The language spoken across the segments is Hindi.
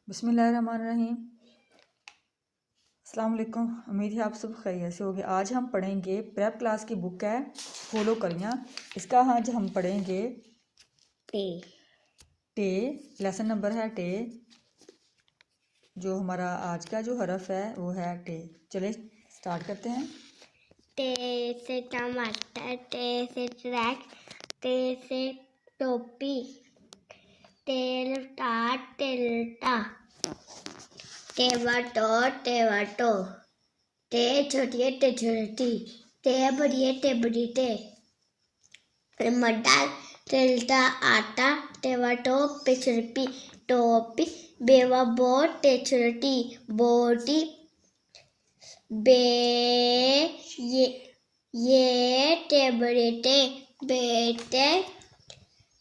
बिस्मिल्लाहिर्रहमानिर्रहीम। अस्सलाम वालेकुम। उम्मीद है आप सब खैरियत से होंगे। आज हम पढ़ेंगे प्रेप क्लास की बुक है फॉलो करियाँ। इसका आज हम पढ़ेंगे टे। टे लेसन नंबर है टे। जो हमारा आज का जो हरफ है वो है टे। चले स्टार्ट करते हैं। टे से टमाटर, टे से ट्रैक, टे से टोपी, टेलटा टेलटा, टेवाटो टेवाटो, टे छोटी टे छोटी, टे बड़ी टे, मड्डा टेलटा आटा, टेवाटो पिछड़पी टोपी, बेवा बोट टेछरटी बोटी, बे ये टेबरेटे बेटे,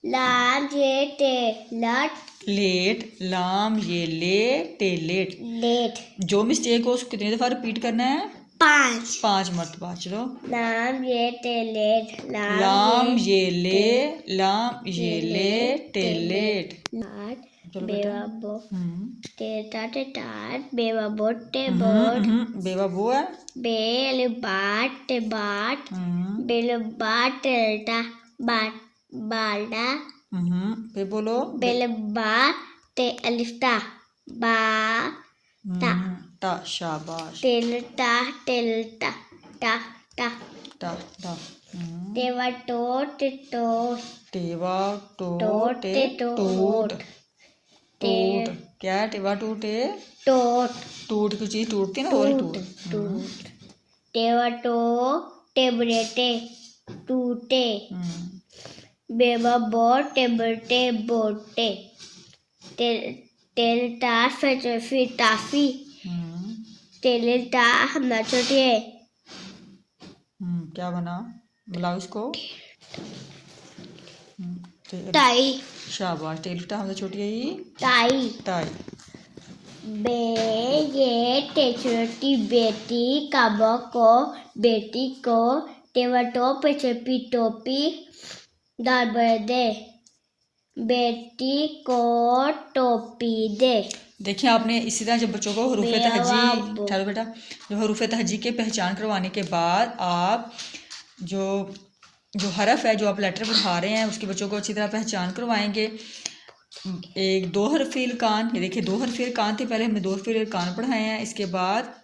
लाम ये टे लट लेट लाम ये ले टे लेट। लेट। जो मिस्टेक हो उसको कितनी दफ़ा रिपीट करना है? 5 मरतबा। चलो। लाम ये टे लेट, लाम ये ले लाम ये ले टे लेट। चलो बेवा बेटा। बो टेटा टेटाट, बेवा बोट टे बोट, बेवा बो है। बेल बाट बाट, बेल बाट टेल्टा बाट बाल्टा, फिर बोलो। बेल बा टे अलिफ्ता बा ता टा शाबाश। टेल्टा टेल्टा टा टा टा टा। टेवा टोट टोट, टेवा टोट टे टोट टूट टे टूट। क्या है टेवा टूटे? टोट टूट की चीज टूटती ना वही टूट टूट। टूट, टेवा टो टेबरेटे टूटे, बेवा बोट टेबरटे बोटे, टेलटा फी टाफी, टेलटा हमला छोटी है। क्या बना? बुलाओ इसको। टाई शाबाश। टेलटा हमसे छोटी है ही टाई। टाई। बे ये टेछरटी बेटी, काबो को बेटी को, टेवाटो पेछपी टोपी दाल भर दे, बेटी को टोपी दे। देखिए आपने इसी तरह जब बच्चों को हरूफ तहजी ठहरो बेटा, जब हरूफ तहजी के पहचान करवाने के बाद आप जो जो हरफ है जो आप लेटर पढ़ा रहे हैं उसके बच्चों को अच्छी तरह पहचान करवाएंगे। एक 2 हरफी इरकान, ये देखिए 2 हरफी इरकान थे। पहले हमने 2 हरफी इरकान पढ़ाए हैं। इसके बाद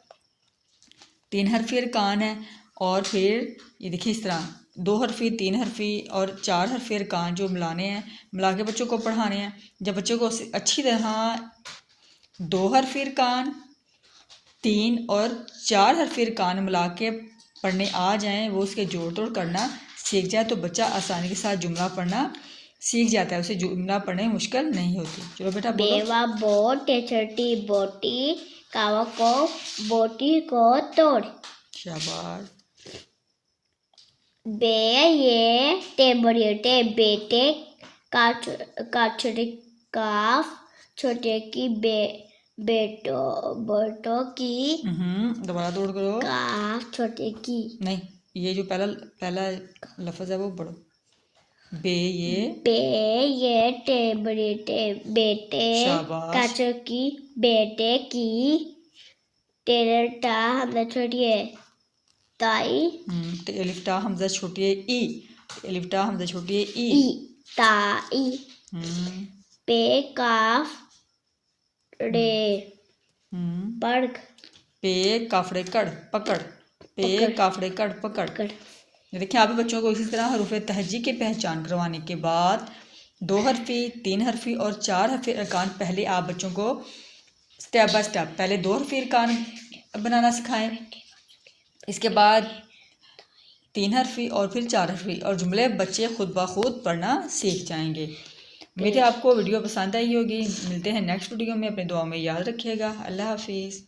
3 हरफी इरकान है और फिर ये देखिए इस तरह 2 हरफी 3 हरफी और 4 हरफी इरकान जो मिलाने हैं, मिला के बच्चों को पढ़ाने हैं। जब बच्चों को अच्छी तरह 2 हरफी इरकान 3 और 4 हरफी इरकान मिला के पढ़ने आ जाएं, वो उसके जोड़ तोड़ करना सीख जाए तो बच्चा आसानी के साथ जुमला पढ़ना सीख जाता है। उसे जुमला पढ़ने में मुश्किल नहीं होती। चलो बेटा बोलो। बेवा बोट टेछरटी बोटी, कावा को बोटी को तोड़। शाबाश। बे ये टेबरेटे बेटे, छोटे काफ छोटे की बेटो बोटो की, दोबारा तोड़ करो। काफ छोटे की नहीं, ये जो पहला लफ्ज है वो पढ़ो। बे ये टेबरेटे बेटे, शाबाश। काचो की बेटे की, टेलटा हमने छोटी है ताई, एलिफ्टा हमजा छोटी है ई, एलिफ्टा हमजा छोटी है ई ताई, पे काफ रे पड़, पे काफड़े कड़ पकड़, पे काफड़े कड़ पकड़। देखिए आप बच्चों को इसी तरह हरूफ तहजी की पहचान करवाने के बाद 2 हरफी 3 हरफी और 4 हरफी अरकान पहले आप बच्चों को स्टेप बाय स्टेप पहले 2 हरफी अरकान बनाना सिखाएं, इसके बाद 3 हरफी और फिर 4 हरफी, और जुमले बच्चे खुद ब खुद पढ़ना सीख जाएंगे। उम्मीद है आपको वीडियो पसंद आई होगी। मिलते हैं नेक्स्ट वीडियो में। अपने दुआ में याद रखिएगा। अल्लाह हाफिज़।